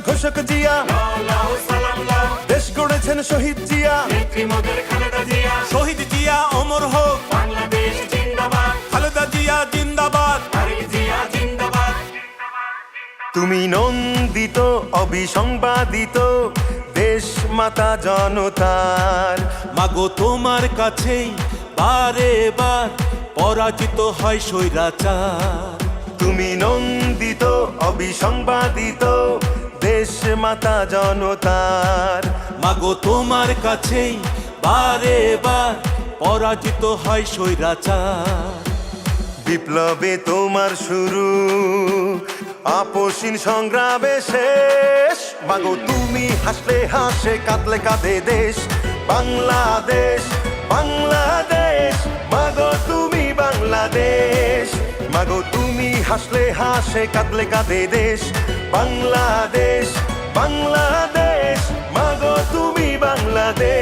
ঘোষক জিয়া, দেশ গড়েছেন শহীদ জিয়া, শহীদ জিয়া অমর হোক, বাংলাদেশ জিন্দাবাদ, খালেদা জিয়া জিন্দাবাদ। তারেক জিয়া জিন্দাবাদ। তুমি নন্দিত অবিসংবাদিত দেশ মাতা জনতার। মাগো তোমার কাছেই বারে বার পরাজিত হয় স্বৈরাচার। তুমি নন্দিত অবিসংবাদিত দেশ মাতা জনতার। মাগো তোমার কাছেই বারে বার পরাজিত হয় স্বৈরাচার। বিপ্লবে তোমার শুরু, আপসীন সংগ্রামে শেষ। মাগো তুমি হাসলে হাসে, কাঁদলে কাঁদে দেশ বাংলাদেশ, বাংলাদেশ। মাগো তুমি বাংলাদেশ, মাগো তুমি হাসলে হাসে, কাঁদলে কাঁদে দেশ বাংলাদেশ, বাংলাদেশ। মাগো তুমি বাংলাদেশ।